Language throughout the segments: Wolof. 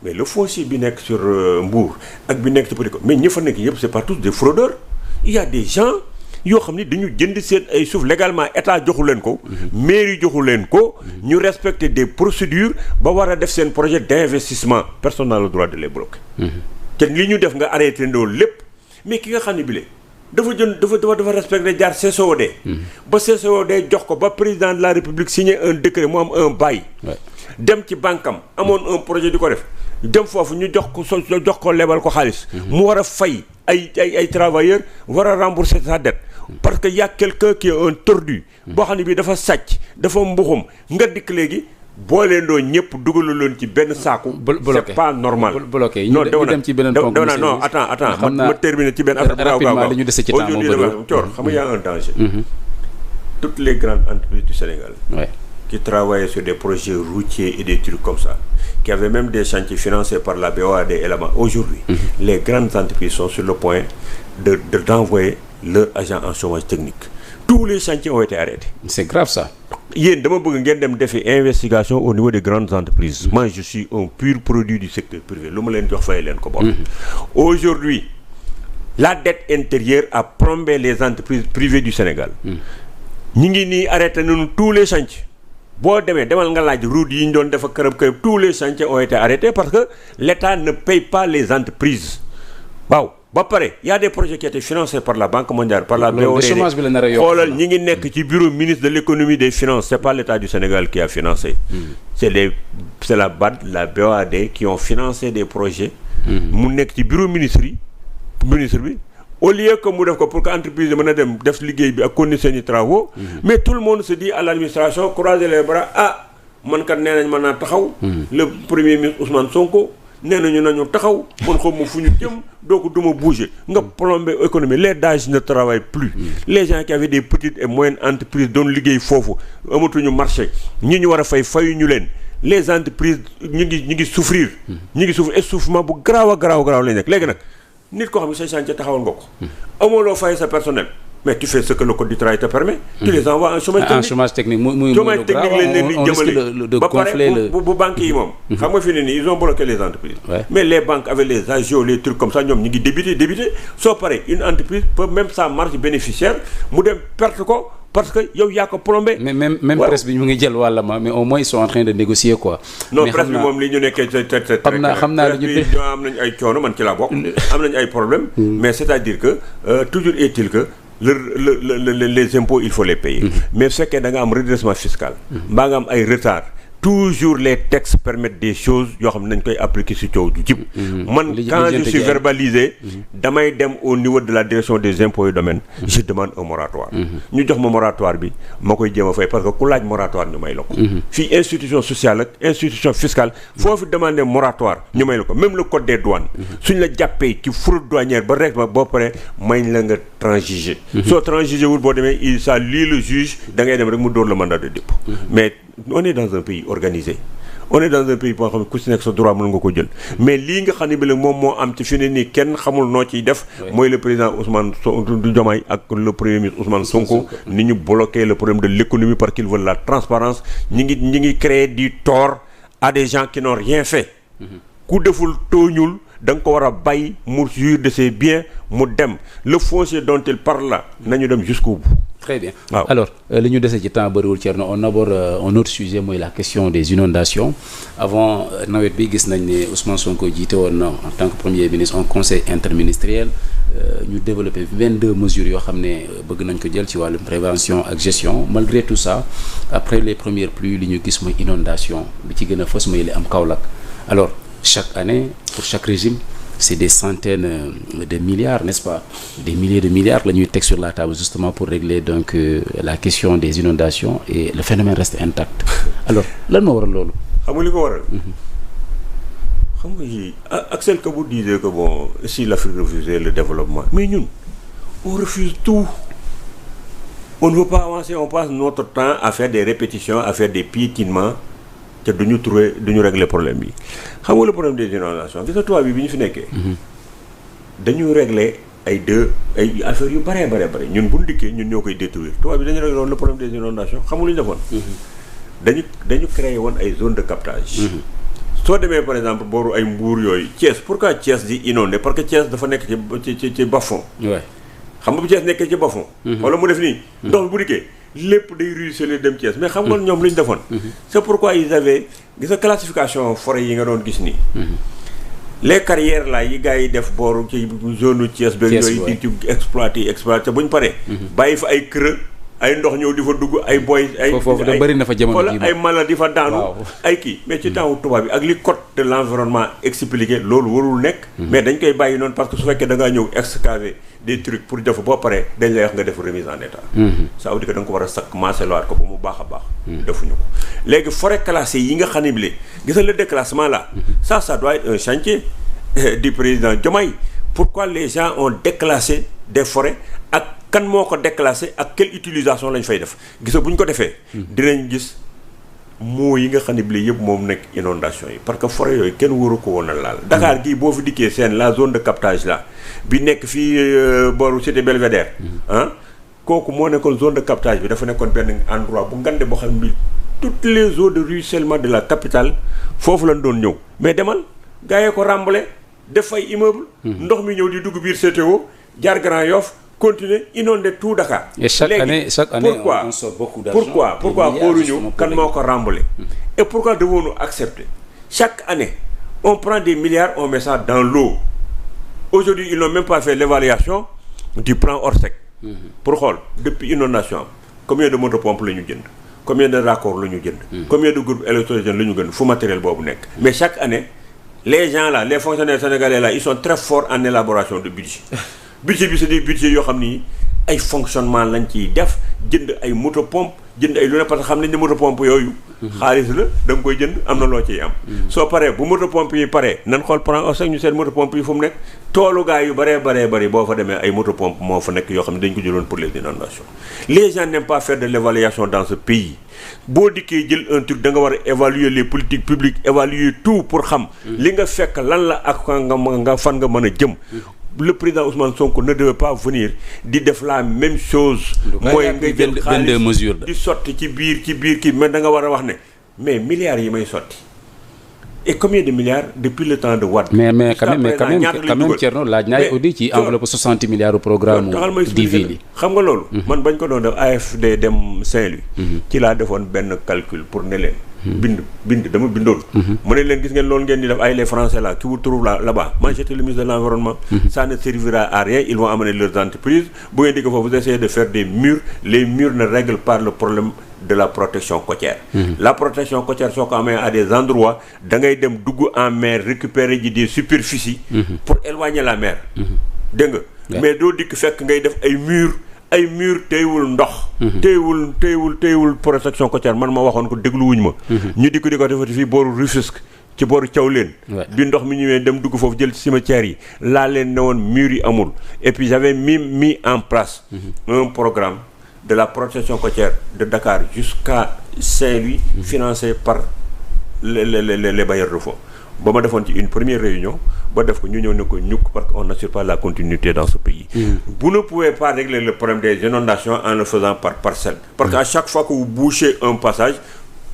mais le foncier bi nekk sur Mbour ak bi nekk ci Petite Côte mais ñi fa nekk yëpp c'est pas tous des fraudeurs. Il y a des gens yoo xam ni dañu jënd seen ay suuf légalement état joxu leen ko. mairie joxu leen ko. ñu respecter des procédures ba war a def seen projet d'investissement personne n'a le droit de les bloquer. te li ñu def nga arrêté loolu lépp mais ki nga xam ne bile dafa respecter jaar CCOD. ba CCOD jox ko ba président de la République signé un décret mu am un bail. dem ci banque am amoon un projet di ko def dem foofu ñu jox ko lebal ko xaalis. mu war a fay ay travailleurs war a rembourser sa dette. parce que y a quelqu'un qui est un tordu. boo xam ne bii dafa sàcc dafa mbuxum nga dikk léegi booleendoo ñëpp dugalaloon ci benn saaku. c'est pas normal. bloqué ñu dem ci beneen ponk. non attends ma terminer ci benn affaire bu rapidement li ñu dese ci temps moo bëri Thior xam nga y a un danger. toutes les grandes entreprises du Sénégal. qui travaillaient sur des projets routiers et des trucs comme ça, qui avaient même des chantiers financés par la BOAD et la BAN. Aujourd'hui, les grandes entreprises sont sur le point d'envoyer leurs agents en chômage technique. Tous les chantiers ont été arrêtés. C'est grave ça. Yéen dama bëgg ngeen dem defi investigation au niveau des grandes entreprises. Moi, je suis un pur produit du secteur privé. Lu ma leen jox fay leen ko bon. Aujourd'hui, la dette intérieure a plombé les entreprises privées du Sénégal. Ñi ngi nii arrêté nañu tous les chantiers. boo demal nga laaj route yi ñu doon def kërëb tous les chantiers ont été arrêtés parce que l'État ne paye pas les entreprises. waaw ba pare y a des projets qui étaient financés par la Banque mondiale par la BOAD. xoolal ñi ngi nekk ci bureau ministre de l'économie des finances c'est pas l'État du Sénégal qui a financé. c'est la BAD la BOAD qui ont financé des projets. mu nekk ci bureau ministre bi. Au lieu que mu def ko pour que entreprise mën a dem def liggéey bi ak continuer seeni travaux. mais tout le monde se dit à l'administration croiser les bras man kat nee nañ mën naa taxaw. le premier ministre Ousmane Sonko nee nañu taxaw man xaw ma fu ñu jëm donc du ma bouger nga plomber économie les DAGE ne travaillent plus. les gens qui avaient des petites et moyennes entreprises doon liggéey foofu amatuñu marché ñi ñu war a fayuñu leen. les entreprises ñu ngi souffrir. ñu ngi souffrir essoufflement bu garaaw lañ nekk léegi nag. nit koo xam ne say chantier taxawal nga ko. amoo loo fay sa personnel. mais tu fais ce que le code du travail te permet. tu les envoies en chômage technique. chômage technique lañ leen di jëmale ba pare bu banques yi moom. xam nga fi ne nii ils ont bloqué les entreprises. mais les banques avec les agios les trucs comme ça ñoom ñu ngi débité soo paree une entreprise peut même sa marge bénéficiaire mu dem perte ko. parce que yow yaa ko plombé. mais même presse bi ñu ngi jël wàlla ma mais au moins ils sont en train de négocier quoi. non presse bi moom li ñu nekkee xam naa li ñu ñoo am nañu ay coono man ci laa bokk. am nañu ay problèmes. mais c'est-à-dire que toujours est-il que les impôts il faut les payer. mais su fekkee da nga am redressement fiscal. mbaa nga am ay retard. toujours les textes permettent des choses yoo xam ne nañ koy appliquer ci coow du jib man quand je suis verbalisé damay dem au niveau de la direction des impôts et domaines je demande un moratoire ñu jox ma moratoire bi ma koy jéem a fay parce que ku laaj moratoire ñu may la ko fii institution sociale ak institution fiscale foofu demander moratoire ñu may la ko même le code des douanes suñ la jàppee ci fraude douanière ba rek boo paree may la nga transiger soo transiger wul boo demee il ça lie le juge da ngay dem rek mu dóor le mandat de dépôt mais on est dans un pays organisé on est dans un pays boo xam ne ku si nekk sa droit mën nga ko jël mais lii nga xam ne bi la moom moo am ci fi ne nii kenn xamul noo ciy def mooy le président Ousmane Diomaye ak le premier ministre Ousmane Sonko ni ñu bloqué le problème de l'économie parce qu'ils veulent la transparence ñi ngi créer du tort à des gens qui n'ont rien fait ku deful tooñul da nga ko war a bàyyi mu jouir de ses biens mu dem le foncier dont il parle là nañu dem jusqu'au bout. Très bien. Alors li ñu dese ci temps bëriwul Thierno on aborde un autre sujet mooy la question des inondations avant nawet bi gis nañ ne Ousmane Sonko jiite woon na en tant que premier ministre un conseil interministériel ñu développé 22 mesures yoo xam ne bëgg nañ ko jël ci wàllum prévention ak gestion malgré tout ça après les premières pluies li ñu gis mooy inondation bi ci gën a fës mooy li am Kaolack alors chaque année pour chaque régime c'est des centaines de milliards n'est-ce pas des milliers de milliards la ñuy teg sur la table justement pour régler donc la question des inondations et le phénomène reste intact alors lan moo waral loolu. xam nga li ko waral. xam nga yi Axel Kabou disait que bon si l'Afrique refusait le développement mais ñun on refuse tout on ne veut pas avancer on passe notre temps à faire des répétitions à faire des piétinements te duñu régler problème bi xam nga le problème des inondations gis nga tubaab bi ñu fi nekkee dañu régler ay affaires yu bare ñun bu ñu dikkee ñun ñoo koy détruire tubaab bi dañu régler woon le problème des inondations xam nga lu ñu defoon dañu créé woon ay zone de captage soo demee par exemple booru ay Mbour yooyu Thiès pourquoi Thiès di inondé parce que Thiès dafa nekk ci bas-fond. xam nga bu Thiès nekkee ci bas-fond. wala mu def nii. ndox bi bu dikkee lépp day ruisseler dem Thiès mais xam nga ñoom lu ñu defoon. c'est pourquoi ils avaient gis nga classification forêt yi nga doon gis nii. les carrières là yi gars yi def booru ci zone Thiès beeg yooyu di ci exploité bu ñu paree. bàyyi fa ay creux ay ndox ñëw di fa dugg ay boy ay foofu da bëri na fa jamono ji ay mala di fa daanu ay kii mais ci temps tubaab bi ak li code de l'environnement expliqué loolu warul nekk mais dañ koy bàyyi noonu parce que su fekkee da ngaa ñëw excaver des trucs pour def boo paree dañ lay wax nga def remise en état ça veut dire que da nga ko war a sakk maaselowaat ko ba mu baax a baax defuñu ko léegi forêt classée yi nga xam ne bi gis nga le déclassement là ça doit être un chantier du président Diomaye pourquoi les gens ont déclassé des forêts ak kan moo ko déclassé ak quelle utilisation lañ fay def gis nga bu ñu ko defee dinañ gis moo yi nga xam ne bi yëpp moom nekk inondation yi parce que forêt yooyu kenn waru ko woon a laal Dakar gii boo fi dikkee seen la zone de captage là bi nekk fii booru cité Belvédère kooku moo nekkoon zone de captage bi dafa nekkoon benn endroit bu ngande boo xam ne bi toutes les eaux de ruissellement de la capitale foofu lañ doon ñëw mais demal gars yi ko rembale def fay immeuble ndox mi ñëw di dugg biir CTO jaar Grand Yoff continuer inonder tout Dakar. Et chaque année on sort beaucoup d'argent. Pourquoi xooluñu kan moo ko remblé et pourquoi devons-nous accepter chaque année on prend des milliards on met ça dans l'eau aujourd'hui ils n'ont même pas fait l'évaluation du plan Orsec pour xool depuis inondation combien de motopompes la ñu jënd combien de raccords la ñu jënd combien de groupes électrogènes la ñu gën fu matériel boobu nekk mais chaque année les gens là les fonctionnaires sénégalais là ils sont très forts en élaboration de budget budget bi c'est des budgets yoo xam ni ay fonctionnement lañ ciy def jënd ay moto pompe jënd ay lu ne parce que xam nañ ne moto pompe yooyu xaalis la da nga koy jënd am na loo ciy am soo paree bu moto pompe yi paree nan xool plan Orsec ñu seen moto pompe yi fu mu nekk toolu gaa yu bëree boo fa demee ay moto pompe moo fa nekk yoo xam ne dañ ko jëloon pour les inondations les gens n'aiment pas faire de l'évaluation dans ce pays boo dikkee jël un truc da nga war a évaluer les politiques publiques évaluer tout pour xam li nga fekk lan la ak nga fan nga mën a jëm le président Ousmane Sonko ne devait pas venir di def la même chose mooy nga jël xaalis di sotti ci biir kii mais da nga war a wax ne mais milliards yi may sotti et combien de milliards depuis le temps de Wade mais quand même Thierno laaj naay audit ci enveloppe 60 milliards au programme d'IVI xam nga loolu man bañ ko doon def AFD dem Saint-Louis ci laa defoon benn calcul pour ne leen bind dama bindoon mu ne leen gis ngeen loolu ngeen di def ay les français là qui vous trouvent là-bas moi j'étais le ministre de l'environnement ça ne servira à rien ils vont amener leurs entreprises bu ngeen di ko foofu vous essayez de faire des murs les murs ne règlent pas le problème de la protection côtière la protection côtière soo ko amee à des endroits da ngay dem dugg en mer récupérer ji des superficies pour éloigner la mer dégg nga mais doo dikk fekk ngay def ay mur téyewul ndox téyewul protection côtière man ma waxoon ko dégluwuñ ma ñu di ko defati fii booru Rufisque ci booru Thiawlène bi ndox mi ñëwee dem dugg foofu jël ci cimetière yi laa leen ne woon mur yi amul et puis j'avais mis en place un programme de la protection côtière de Dakar jusqu'à Saint-Louis financé par les bailleurs de fonds ba ma defoon ci une première réunion ba def ko ñu ñëw ne ko ñukk parce qu'on n'assure pas la continuité dans ce pays vous ne pouvez pas régler le problème des inondations en le faisant par parcelle parce qu'à chaque fois que vous bouchez un passage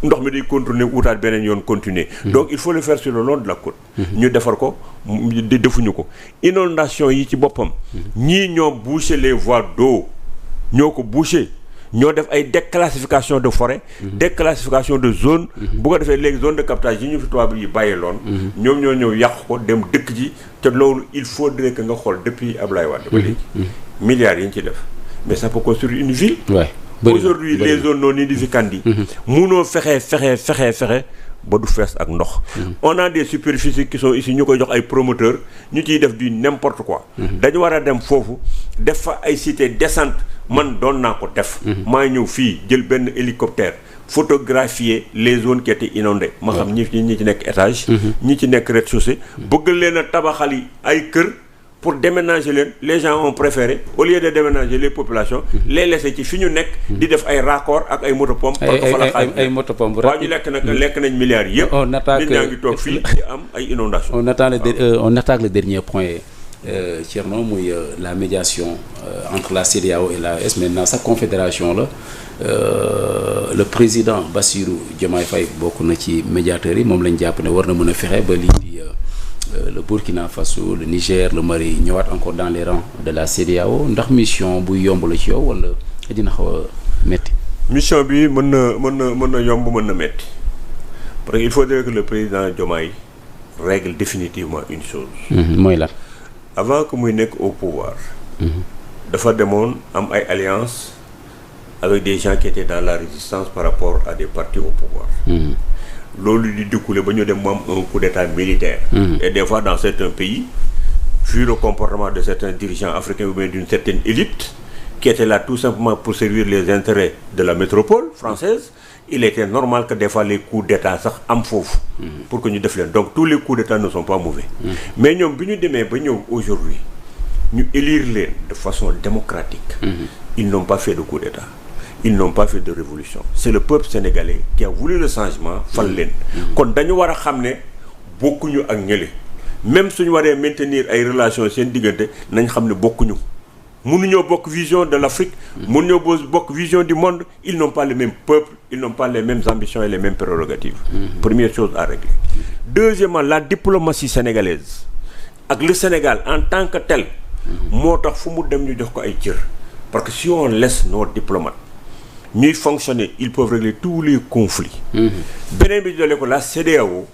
ndox mi day continuer wutaat beneen yoon continuer donc il faut le faire sur le long de la côte ñu defar ko defuñu ko inondation yi ci boppam ñii ñoo boucher les voies d'eau ñoo ko boucher ñoo def ay déclassification de forêt déclassification de zone bu ko defee léegi zone de captage yi ñu fi tubaab yi bàyyee loon ñoom ñoo ñëw yàqu ko dem dëkk ji te loolu il faudrait que nga xool depuis Ablaye Wade ba léegi milliards yi ñu ci def mais ça peut construire une ville aujourd'hui les zones non aedificandi munoo fexe ba du fees ak ndox on a des superficies qui sont ici ñu koy jox ay promoteurs ñu ciy def du n'importe quoi dañu war a dem foofu def fa ay cité décente man doon naa ko def maa ñëw fii jël benn hélicoptère photographier les zones qui étaient inondées ma xam ñi ci nekk étage ñi ci nekk rez-de-chaussée bëgg leen a tabaxal yi ay kër pour déménager leen les gens ont préféré au lieu de déménager les populations les laisser ci fi ñu nekk di def ay raccords ak ay motopompes parce que fa la xaalis ay motopompes waaw ñu lekk nañ milliards yëpp nit ñaa ngi toog fii di am ay inondations on attaque le dernier point Thierno muy la médiation entre la CEDEAO et l'AES maintenant sa confédération la le président Bassirou Diomaye Faye bokk na ci médiateurs yi moom lañ jàpp ne war na mën a fexe ba lii di le Burkina Faso le Niger le Mali ñëwaat encore dans les rangs de la CEDEAO ndax mission buy yomb la ci yow wala dina xaw a métti. mission bi mën na yomb mën na métti parce que il faudrait que le président Diomaye règle définitivement une chose. mooy lan. avant que muy nekk au pouvoir. dafa demoon am ay alliance avec des gens qui étaient dans la résistance par rapport à des partis au pouvoir. loolu di découlé ba ñu dem mu am un coup d'état militaire. Et des fois dans certains pays vu le comportement de certains dirigeants africains ou bien d'une certaine élite qui était là tout simplement pour servir les intérêts de la métropole française, il était normal que des fois les coups d'état sax am foofu pour que ñu def leen. Donc tous les coups d'état ne sont pas mauvais. Mais ñoom bi ñu demee ba ñëw aujourd'hui ñu élire leen de façon démocratique. Ils n'ont pas fait de coup d'état. Ils n'ont pas fait de révolution. C'est le peuple sénégalais qui a voulu le changement fal leen. kon dañu war a xam ne bokkuñu ak ñële même suñu waree maintenir ay relations seen diggante nañ xam ne bokkuñu. mënuñoo bokk vision de l'Afrique. mënuñoo bokk vision du monde. Ils n'ont pas le même peuple. Ils n'ont pas les mêmes ambitions et les mêmes prérogatives. Première chose à régler. Deuxièmement, la diplomatie sénégalaise ak le Sénégal en tant que tel. moo tax fu mu dem ñu jox ko ay cër. parce que si on laisse nos diplomates ñuy fonctionner ils peuvent régler tous les conflits. beneen bi jëlee ko la CEDEAO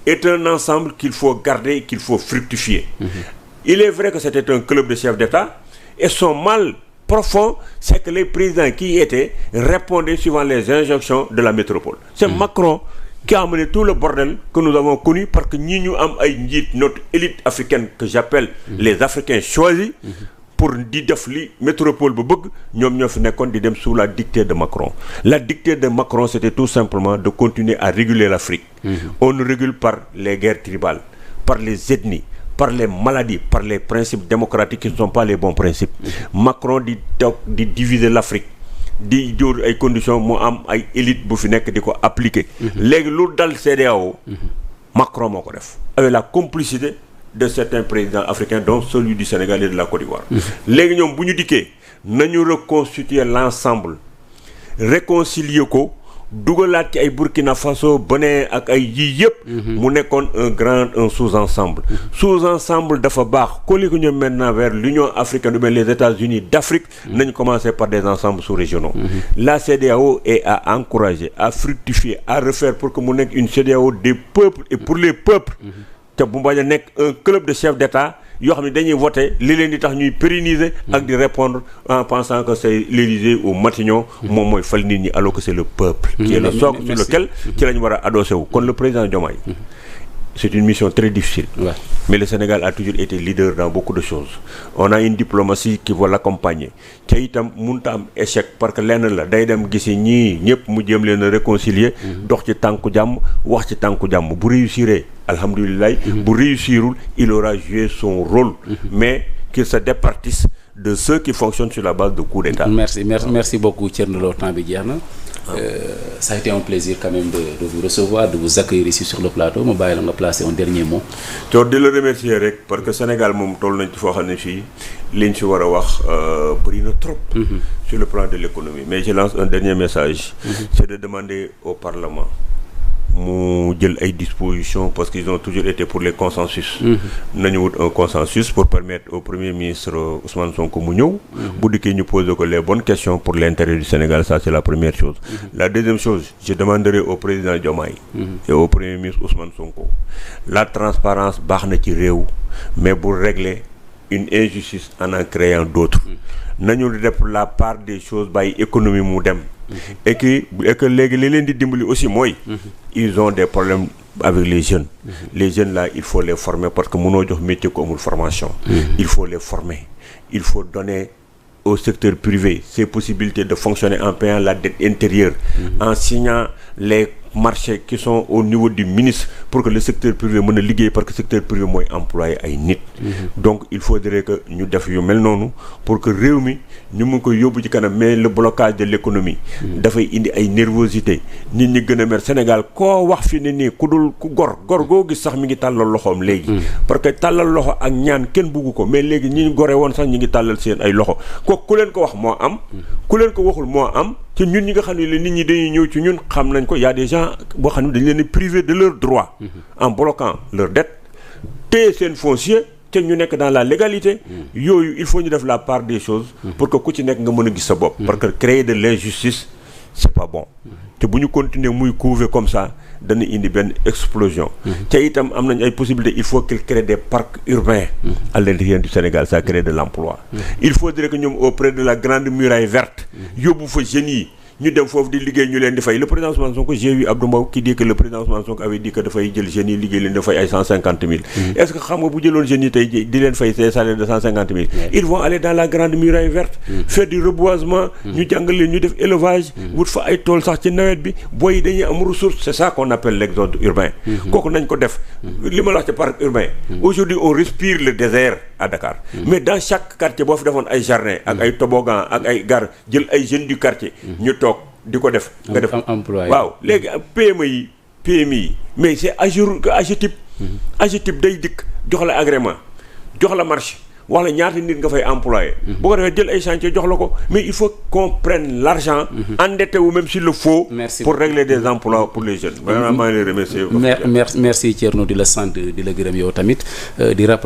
est un ensemble qu'il faut garder, qu'il faut fructifier. Il est vrai que c'était un club de chefs d'État et son mal profond c'est que les présidents qui y étaient répondaient suivant les injonctions de la métropole. C'est Macron qui a amené tout le bordel que nous avons connu parce que ñi ñu am ay njiit notre élite africaine que j'appelle les Africains choisis pour di def li métropole ba bëgg ñoom ñoo fi nekkoon di dem sous la dictée de Macron. La dictée de Macron c'était tout simplement de continuer à réguler l'Afrique. On nous régule par les guerres tribales, par les ethnies, par les maladies, par les principes démocratiques qui ne sont pas les bons principes. Macron di diviser l'Afrique di jóor ay conditions mu am ay élite bu fi nekk di ko appliquer. léegi lu dal CEDEAO Macron moo ko def avec la complicité de certains présidents africains dont celui du Sénégal et de la Côte d'Ivoire. léegi ñoom bu ñu dikkee nañu reconstituer l'ensemble réconcilier ko dugalaat ci ay Burkina Faso Bénin ak ay yii yëpp. mu nekkoon un sous-ensemble dafa baax collé ko ñoom maintenant vers l'Union africaine ou bien les États-Unis d'Afrique. nañu commencer par des ensembles sous-régionaux. La CEDEAO est à encourager, à fructifier, à refaire pour que mu nekk une CEDEAO des peuples et pour les peuples. te bu bañ a nekk un club de chefs d'État yoo xam ne dañuy voter li leen di tax ñuy pérenniser ak di répondre en pensant que c'est l'Élysée ou Matignon moom mooy fal nit ñi alors que c'est le peuple qui est le socle sur lequel ci la ñu war a adossé wu kon le président Diomaye c'est une mission très difficile. Mais le Sénégal a toujours été leader dans beaucoup de choses. On a une diplomatie qui va l'accompagner. te itam mënut a am échec parce que lenn la day dem gisi ñii ñëpp mu jéem leen a réconcilier. dox ci tànku jàmm wax ci tànku jàmm bu réussiree alhamdulilah. bu réussirul il aura joué son rôle. mais qu'il se départisse de ceux qui fonctionnent sur la base de coups d'État. Merci beaucoup Thierno Lo temps bi jeex na. Ça a été un plaisir quand même de vous recevoir, de vous accueillir ici sur le plateau. ma bàyyi la nga placer un dernier mot. te di la remercier rek parce que Sénégal moom toll nañ ci foo xam ne fii liñ ci war a wax bëri na trop. sur le plan de l'économie mais je lance un dernier message. C'est de demander au Parlement mu jël ay dispositions parce qu'ils ont toujours été pour les consensus. nañu wut un consensus pour permettre au Premier ministre Ousmane Sonko mu ñëw. bu dikkee ñu poser ko les bonnes questions pour l'intérêt du Sénégal, ça c'est la première chose. La deuxième chose, je demanderai au président Diomaye et au Premier ministre Ousmane Sonko la transparence baax na ci réew mais pour régler une injustice en créant d'autres. nañu def la part des choses bàyyi économie mu dem. et que léegi li leen di dimbali aussi mooy. ils ont des problèmes avec les jeunes. Les jeunes là il faut les former parce que mënoo jox métier ko amul formation. Il faut les former. Il faut donner au secteur privé ces possibilités de fonctionner en payant la dette intérieure. En signant les marchés qui sont au niveau du ministre pour que le secteur privé mën a liggéey parce que secteur privé mooy employé ay nit. Donc il faudrait que ñu def yu mel noonu pour que réew mi ñu mun ko yóbbu ci kanam mais le blocage de l'économie dafay indi ay nervosité nit ñi gën a mer Sénégal koo wax fi ne nii ku dul ku gor goo gis sax mi ngi tàllal loxoom léegi. parce que tàllal loxo ak ñaan kenn buggu ko mais léegi ñi gore woon sax ñi ngi tàllal seen ay loxo kooku ku leen ko wax moo am. ku leen ko waxul moo am. te ñun ñi nga xam ne nit ñi dañuy ñëw ci ñun xam nañ ko y a des gens boo xam ne dañ leen privé de leurs droits en bloquant leur dette téye seen foncier te ñu nekk dans la légalité yooyu il faut ñu def la part des choses pour que ku ci nekk nga mën a gis sa bopp parce que créer de l'injustice c'est pas bon te bu ñu continuer muy couver comme ça dana indi benn explosion te itam am nañ ay possibilités il faut qu'il crée des parcs urbains à l'intérieur du Sénégal ça crée de l'emploi il faudrait que ñoom auprès de la grande muraille verte yóbbu fa jeunes yi ñu dem foofu di liggéey ñu leen di fay le président Ousmane Sonko j'ai vu Abdou Mbow qui dit que le président Ousmane Sonko avait dit que dafay jël jeunes yi liggéey leen di fay ay 150 000 est-ce que xam nga bu jëloon jeunes yi tey di leen fay ces salaires de 150 000 ils vont aller dans la grande muraille verte faire du reboisement ñu jàngal leen ñu def élevage wut fa ay tool sax ci nawet bi booy dañuy am ressource c'est ça qu'on appelle l'exode urbain kooku nañ ko def li ma la wax ci parc urbain aujourd'hui on respire le désert à Dakar mais dans chaque quartier boo fi defoon ay jardin ak ay toboggan ak ay gare jël ay jeunes du quartier ñu toog di ko def nga def waaw léegi PME yi PMI yi mais c'est AGETIP AGETIP day dikk jox la agrément jox la marché wax la ñaata nit nga fay employé bu ko defee jël ay chantier jox la ko mais il faut qu'on prenne l'argent endetté wu même s'il le faut pour régler des emplois pour les jeunes vraiment maa ngi lay remercier merci Thierno di la sant di la gërëm yow tamit di rappel